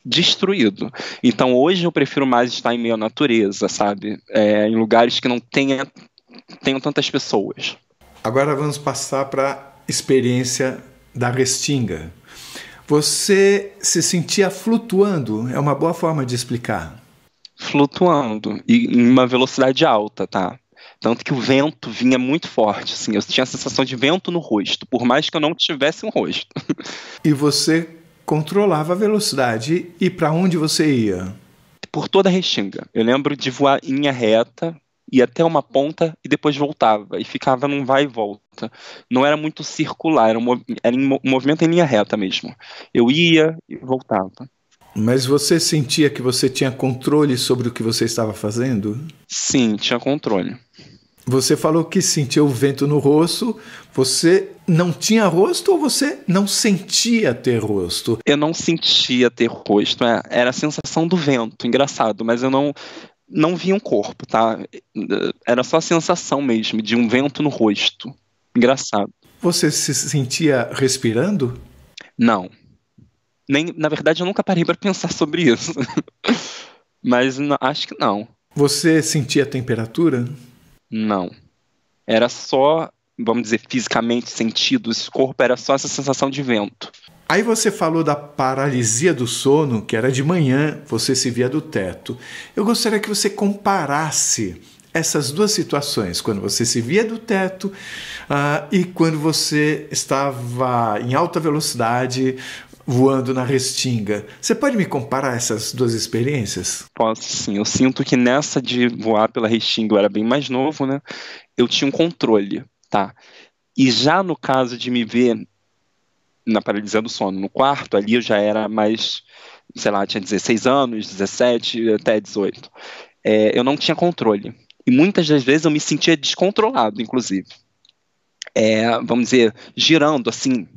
destruído. Então hoje eu prefiro mais estar em meio à natureza, sabe? Em lugares que não tenham tantas pessoas. Agora vamos passar para a experiência da restinga. Você se sentia flutuando, é uma boa forma de explicar. Flutuando, e em uma velocidade alta, tá? Tanto que o vento vinha muito forte, assim, eu tinha a sensação de vento no rosto, por mais que eu não tivesse um rosto. E você controlava a velocidade, e para onde você ia? Por toda a restinga. Eu lembro de voar em linha reta, ia até uma ponta e depois voltava, e ficava num vai e volta. Não era muito circular, era um movimento em linha reta mesmo. Eu ia e voltava. Mas você sentia que você tinha controle sobre o que você estava fazendo? Sim, tinha controle. Você falou que sentia o vento no rosto. Você não tinha rosto ou você não sentia ter rosto? Eu não sentia ter rosto, era a sensação do vento, engraçado, mas eu não via um corpo, tá? Era só a sensação mesmo de um vento no rosto. Engraçado. Você se sentia respirando? Não. Na verdade, eu nunca parei para pensar sobre isso. Mas acho que não. Você sentia temperatura? Não. Era só, vamos dizer, fisicamente sentido. Esse corpo era só essa sensação de vento. Aí você falou da paralisia do sono, que era de manhã, você se via do teto. Eu gostaria que você comparasse essas duas situações, quando você se via do teto e quando você estava em alta velocidade voando na Restinga. Você pode me comparar essas duas experiências? Posso, sim. Eu sinto que nessa de voar pela Restinga, eu era bem mais novo, né? Eu tinha um controle, tá? E já no caso de me ver na paralisia do sono, no quarto, ali eu já era mais, sei lá, tinha 16 anos, 17, até 18. Eu não tinha controle. E muitas das vezes eu me sentia descontrolado, inclusive. Vamos dizer, girando assim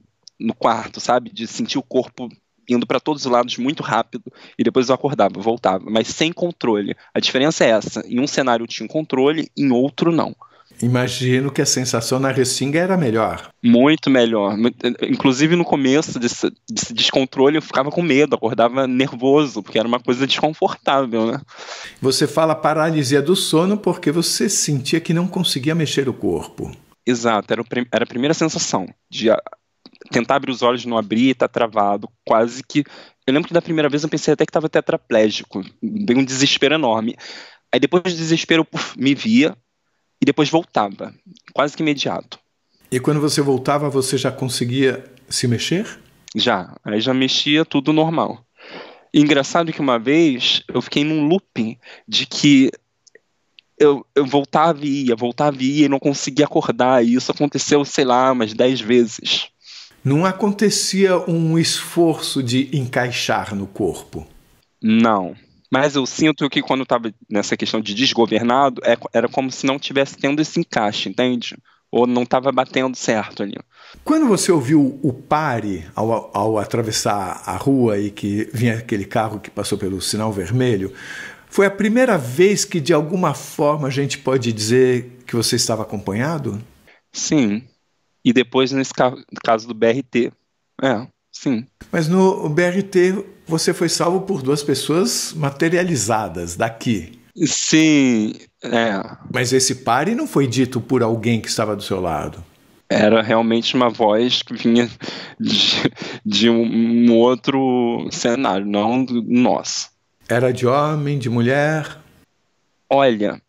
no quarto, sabe? De sentir o corpo indo para todos os lados muito rápido e depois eu acordava, voltava, mas sem controle. A diferença é essa. Em um cenário eu tinha um controle, em outro não. Imagino que a sensação na Restinga era melhor. Muito melhor. Inclusive no começo desse descontrole eu ficava com medo, acordava nervoso, porque era uma coisa desconfortável, né? Você fala paralisia do sono porque você sentia que não conseguia mexer o corpo. Exato, era a primeira sensação de tentar abrir os olhos, não abrir, tá travado, quase que... Eu lembro que da primeira vez eu pensei até que estava tetraplégico, dei um desespero enorme. Aí depois do desespero eu me via e depois voltava, quase que imediato. E quando você voltava, você já conseguia se mexer? Aí já mexia tudo normal. E engraçado que uma vez eu fiquei num looping de que eu voltava e ia e não conseguia acordar, e isso aconteceu, sei lá, umas 10 vezes. Não acontecia um esforço de encaixar no corpo? Não. Mas eu sinto que quando eu estava nessa questão de desgovernado, era como se não estivesse tendo esse encaixe, entende? Ou não estava batendo certo ali. Quando você ouviu o pare ao atravessar a rua e que vinha aquele carro que passou pelo sinal vermelho, foi a primeira vez que de alguma forma a gente pode dizer que você estava acompanhado? Sim. E depois nesse caso do BRT. Sim. Mas no BRT você foi salvo por duas pessoas materializadas daqui. Sim, Mas esse pare não foi dito por alguém que estava do seu lado. Era realmente uma voz que vinha de um outro cenário, não do nosso. Era de homem, de mulher? Olha,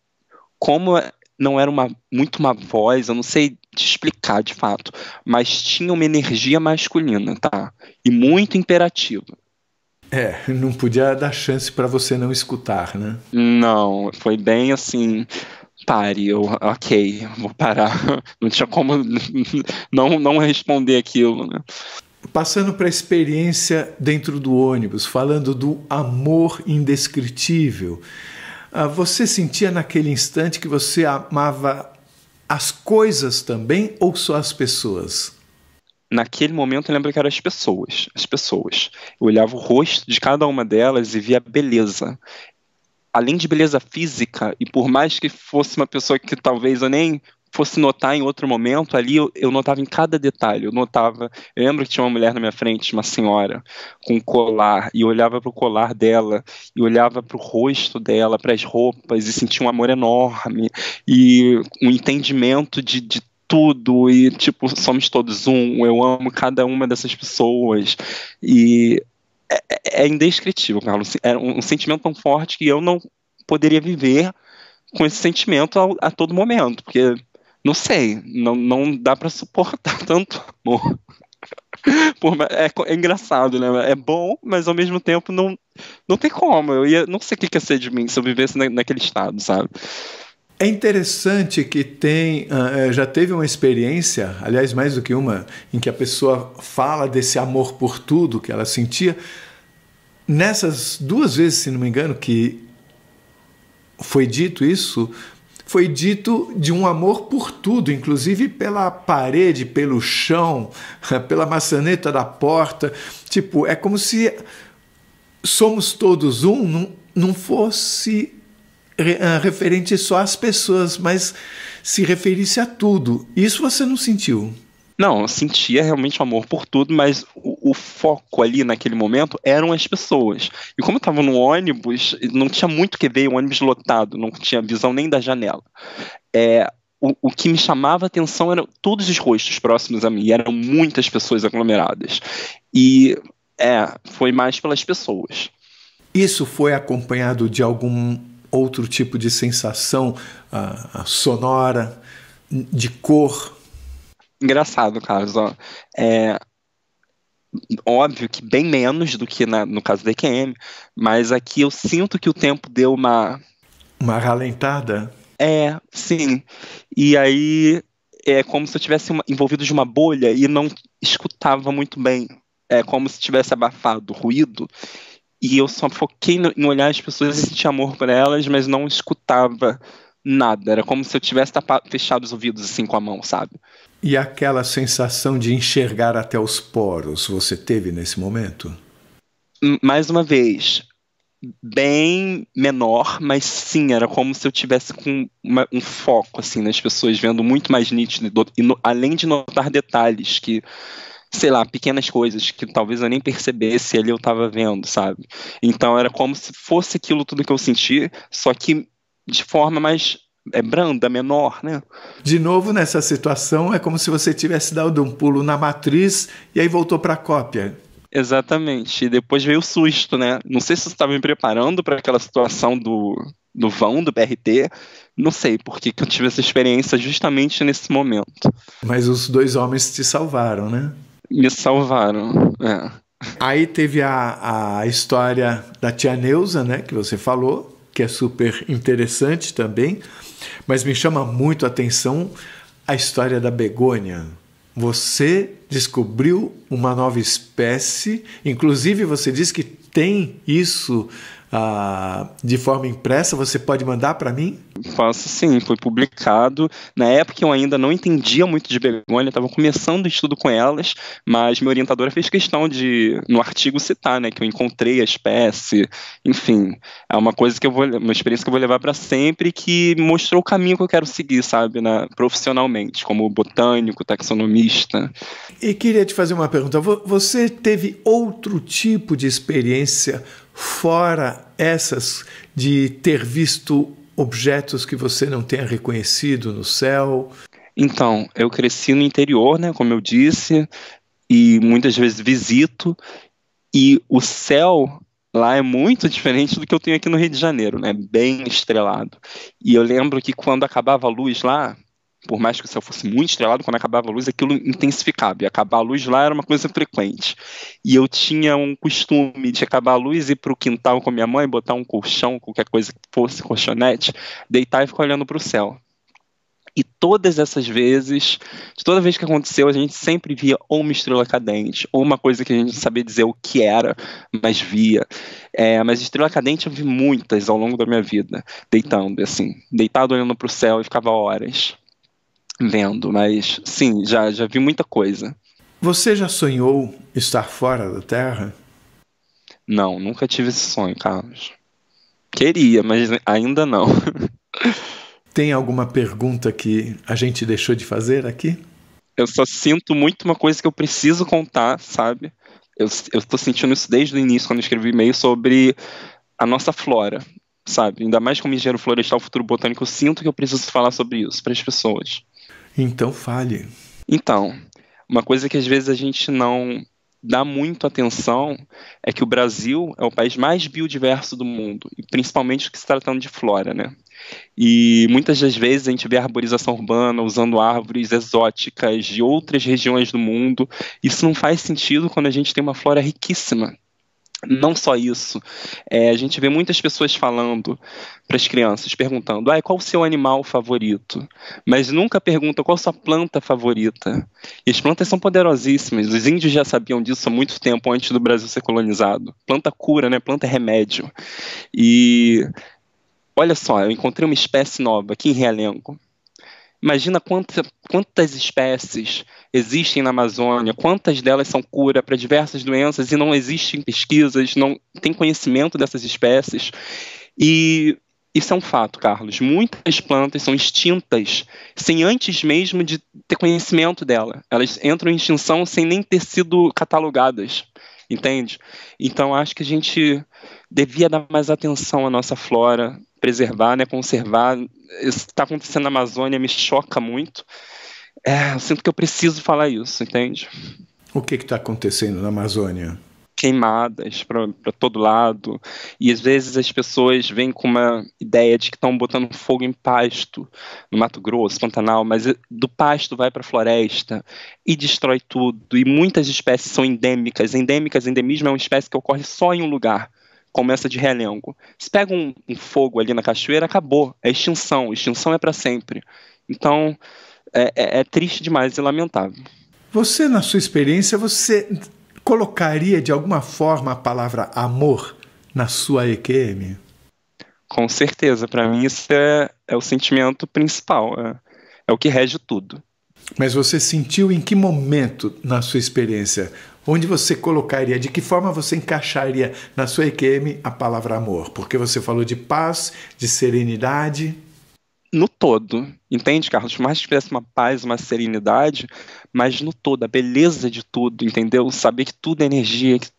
como não era muito uma voz, eu não sei te explicar de fato, mas tinha uma energia masculina, tá? E muito imperativa. Não podia dar chance para você não escutar, né? Não, foi bem assim, pare, ok, vou parar. Não tinha como não responder aquilo, né? Passando para a experiência dentro do ônibus, falando do amor indescritível, você sentia naquele instante que você amava as coisas também ou só as pessoas? Naquele momento eu lembro que eram as pessoas. Eu olhava o rosto de cada uma delas e via beleza. Além de beleza física, e por mais que fosse uma pessoa que talvez eu nem fosse notar em outro momento, ali eu notava em cada detalhe. Eu lembro que tinha uma mulher na minha frente, uma senhora, com um colar, e eu olhava para o colar dela, e olhava para o rosto dela, para as roupas, e sentia um amor enorme, e um entendimento de tudo, e tipo, somos todos um, eu amo cada uma dessas pessoas, e é indescritível, Carlos. É um sentimento tão forte que eu não poderia viver com esse sentimento a todo momento, porque não sei, não dá para suportar tanto amor. É engraçado, né? É bom, mas ao mesmo tempo não tem como. Não sei o que ia ser de mim se eu vivesse naquele estado, sabe? É interessante que já teve uma experiência, aliás, mais do que uma, em que a pessoa fala desse amor por tudo que ela sentia. Nessas 2 vezes, se não me engano, que foi dito isso, foi dito de um amor por tudo, inclusive pela parede, pelo chão, pela maçaneta da porta. Tipo, é como se somos todos um, não fosse referente só às pessoas, mas se referisse a tudo. Isso você não sentiu? Não, eu sentia realmente o amor por tudo, mas o foco ali naquele momento eram as pessoas. E como eu estava no ônibus, não tinha muito que ver, o ônibus lotado, não tinha visão nem da janela. O que me chamava a atenção eram todos os rostos próximos a mim, e eram muitas pessoas aglomeradas. E foi mais pelas pessoas. Isso foi acompanhado de algum outro tipo de sensação sonora, de cor? Engraçado, Carlos. Óbvio que bem menos do que no caso da EQM, mas aqui eu sinto que o tempo deu uma ralentada? Sim. E aí é como se eu tivesse envolvido de uma bolha e não escutava muito bem. É como se tivesse abafado o ruído. E eu só foquei em olhar as pessoas e sentir amor por elas, mas não escutava nada. Era como se eu tivesse fechado os ouvidos assim com a mão, sabe? E aquela sensação de enxergar até os poros, você teve nesse momento? Mais uma vez, bem menor, mas sim, era como se eu tivesse com um foco assim, nas pessoas, vendo muito mais nítido, além de notar detalhes que, sei lá, pequenas coisas que talvez eu nem percebesse ali eu estava vendo, sabe? Então era como se fosse aquilo tudo que eu senti, só que de forma mais branda, menor, né? De novo, nessa situação, é como se você tivesse dado um pulo na matriz e aí voltou para a cópia. Exatamente. E depois veio o susto, né? Não sei se você estava me preparando para aquela situação do vão, do BRT. Não sei porque que eu tive essa experiência justamente nesse momento. Mas os 2 homens te salvaram, né? Me salvaram, Aí teve a história da tia Neuza, né? Que você falou, que é super interessante também. Mas me chama muito a atenção a história da begônia. Você descobriu uma nova espécie, inclusive você diz que tem isso de forma impressa, você pode mandar para mim? Posso sim, foi publicado. Na época eu ainda não entendia muito de begônia, estava começando o estudo com elas, mas minha orientadora fez questão de, no artigo, citar, né, que eu encontrei a espécie. Enfim, é uma coisa uma experiência que eu vou levar para sempre, que mostrou o caminho que eu quero seguir, sabe, profissionalmente, como botânico, taxonomista. E queria te fazer uma pergunta. Você teve outro tipo de experiência fora essas de ter visto objetos que você não tenha reconhecido no céu? Então, eu cresci no interior, né, como eu disse, e muitas vezes visito, e o céu lá é muito diferente do que eu tenho aqui no Rio de Janeiro, né, bem estrelado. E eu lembro que quando acabava a luz lá, por mais que o céu fosse muito estrelado, quando acabava a luz, aquilo intensificava. E acabar a luz lá era uma coisa frequente. E eu tinha um costume de acabar a luz, ir para o quintal com a minha mãe, botar um colchão, qualquer coisa que fosse, colchonete, deitar e ficar olhando para o céu. E todas essas vezes, toda vez que aconteceu, a gente sempre via ou uma estrela cadente, ou uma coisa que a gente não sabia dizer o que era, mas via. Mas estrela cadente eu vi muitas ao longo da minha vida, deitando, assim, deitado olhando para o céu e ficava horas vendo, mas sim, já vi muita coisa. Você já sonhou estar fora da Terra? Não, nunca tive esse sonho, Carlos. Queria, mas ainda não. Tem alguma pergunta que a gente deixou de fazer aqui? Eu só sinto muito uma coisa que eu preciso contar, sabe? Eu estou sentindo isso desde o início, quando eu escrevi e-mail sobre a nossa flora, sabe? Ainda mais como engenheiro florestal, futuro botânico, eu sinto que eu preciso falar sobre isso para as pessoas. Então fale. Então, uma coisa que às vezes a gente não dá muito atenção é que o Brasil é o país mais biodiverso do mundo, e principalmente que se tratando de flora, né? E muitas das vezes a gente vê a arborização urbana usando árvores exóticas de outras regiões do mundo. Isso não faz sentido quando a gente tem uma flora riquíssima. Não só isso, a gente vê muitas pessoas falando para as crianças, perguntando, qual o seu animal favorito? Mas nunca perguntam qual a sua planta favorita. E as plantas são poderosíssimas, os índios já sabiam disso há muito tempo antes do Brasil ser colonizado. Planta cura, né? Planta é remédio. E olha só, eu encontrei uma espécie nova aqui em Realengo. Imagina quantas espécies existem na Amazônia, quantas delas são cura para diversas doenças e não existem pesquisas, não tem conhecimento dessas espécies. E isso é um fato, Carlos. Muitas plantas são extintas sem antes mesmo de ter conhecimento dela. Elas entram em extinção sem nem ter sido catalogadas, entende? Então, acho que a gente devia dar mais atenção à nossa flora, preservar, né, conservar. Isso que está acontecendo na Amazônia me choca muito. Eu sinto que eu preciso falar isso, entende? O que está acontecendo na Amazônia? Queimadas para todo lado, e às vezes as pessoas vêm com uma ideia de que estão botando fogo em pasto, no Mato Grosso, Pantanal, mas do pasto vai para a floresta e destrói tudo, e muitas espécies são endêmicas. Endemismo é uma espécie que ocorre só em um lugar, como essa de Realengo. Se pega um fogo ali na cachoeira, acabou, é extinção é para sempre. Então, é triste demais e lamentável. Você, na sua experiência, você colocaria de alguma forma a palavra amor na sua EQM? Com certeza, para mim isso é o sentimento principal, é o que rege tudo. Mas você sentiu em que momento na sua experiência? Onde você colocaria, de que forma você encaixaria na sua EQM a palavra amor? Porque você falou de paz, de serenidade. No todo, entende, Carlos? Mais que tivesse uma paz, uma serenidade, mas no todo, a beleza de tudo, entendeu? Saber que tudo é energia, que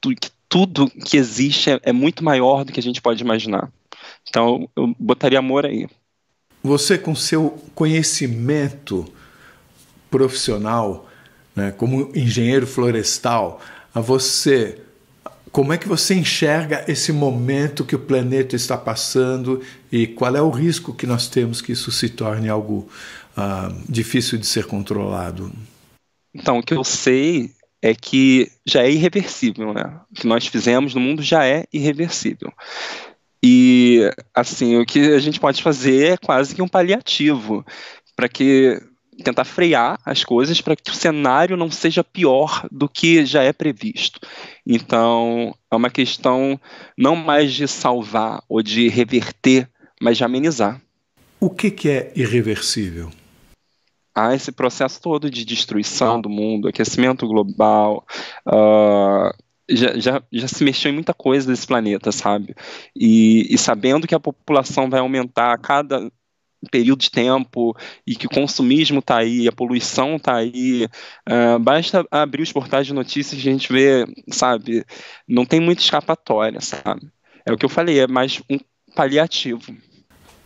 tudo que existe é muito maior do que a gente pode imaginar. Então, eu botaria amor aí. Você, com seu conhecimento profissional, né, como engenheiro florestal, como é que você enxerga esse momento que o planeta está passando e qual é o risco que nós temos que isso se torne algo difícil de ser controlado? Então, o que eu sei é que já é irreversível, né? O que nós fizemos no mundo já é irreversível. E, assim, o que a gente pode fazer é quase que um paliativo para tentar frear as coisas para que o cenário não seja pior do que já é previsto. Então, é uma questão não mais de salvar ou de reverter, mas de amenizar. O que é irreversível? Esse processo todo de destruição do mundo, aquecimento global, já se mexeu em muita coisa desse planeta, sabe? E sabendo que a população vai aumentar a cada período de tempo e que o consumismo está aí, a poluição está aí, basta abrir os portais de notícias e a gente vê, sabe, não tem muita escapatória, sabe? É o que eu falei, é mais um paliativo.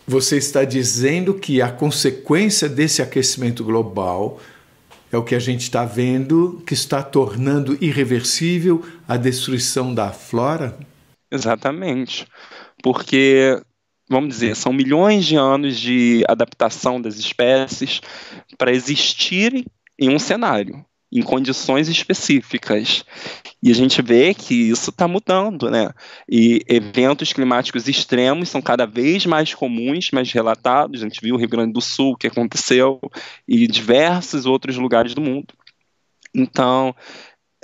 Você está dizendo que a consequência desse aquecimento global é o que a gente está vendo, que está tornando irreversível a destruição da flora? Exatamente, porque vamos dizer, são milhões de anos de adaptação das espécies para existirem em um cenário, em condições específicas. E a gente vê que isso está mudando, né? E eventos climáticos extremos são cada vez mais comuns, mais relatados. A gente viu o Rio Grande do Sul, o que aconteceu, e diversos outros lugares do mundo. Então,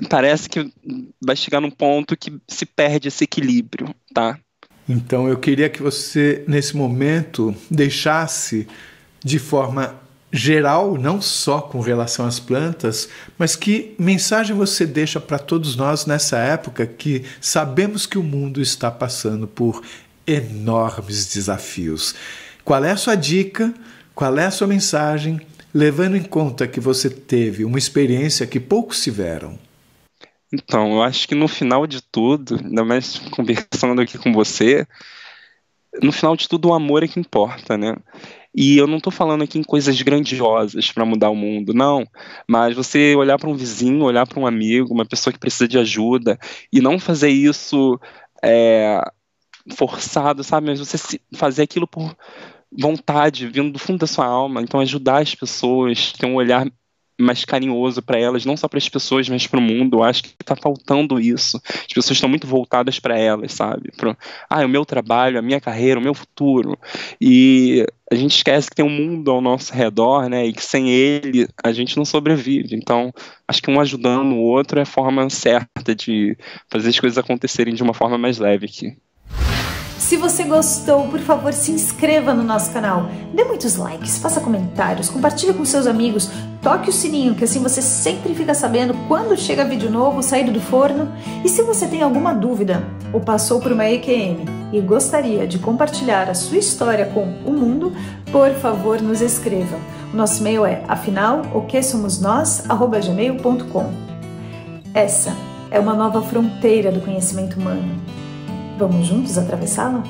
parece que vai chegar num ponto que se perde esse equilíbrio, tá? Então, eu queria que você, nesse momento, deixasse de forma geral, não só com relação às plantas, mas que mensagem você deixa para todos nós nessa época que sabemos que o mundo está passando por enormes desafios. Qual é a sua dica? Qual é a sua mensagem, levando em conta que você teve uma experiência que poucos tiveram? Então, eu acho que no final de tudo, ainda mais conversando aqui com você, no final de tudo o amor é que importa, né? E eu não estou falando aqui em coisas grandiosas para mudar o mundo, não. Mas você olhar para um vizinho, olhar para um amigo, uma pessoa que precisa de ajuda, e não fazer isso forçado, sabe? Mas você fazer aquilo por vontade, vindo do fundo da sua alma. Então ajudar as pessoas, ter um olhar mais carinhoso para elas, não só para as pessoas, mas para o mundo. Eu acho que está faltando isso. As pessoas estão muito voltadas para elas, sabe? O meu trabalho, a minha carreira, o meu futuro. E a gente esquece que tem um mundo ao nosso redor, né? E que sem ele a gente não sobrevive. Então, acho que um ajudando o outro é a forma certa de fazer as coisas acontecerem de uma forma mais leve aqui. Se você gostou, por favor, se inscreva no nosso canal, dê muitos likes, faça comentários, compartilhe com seus amigos, toque o sininho, que assim você sempre fica sabendo quando chega vídeo novo saído do forno. E se você tem alguma dúvida ou passou por uma EQM e gostaria de compartilhar a sua história com o mundo, por favor, nos escreva. O nosso e-mail é afinal-o-que-somos-nós@gmail.com. Essa é uma nova fronteira do conhecimento humano. Vamos juntos atravessá-la?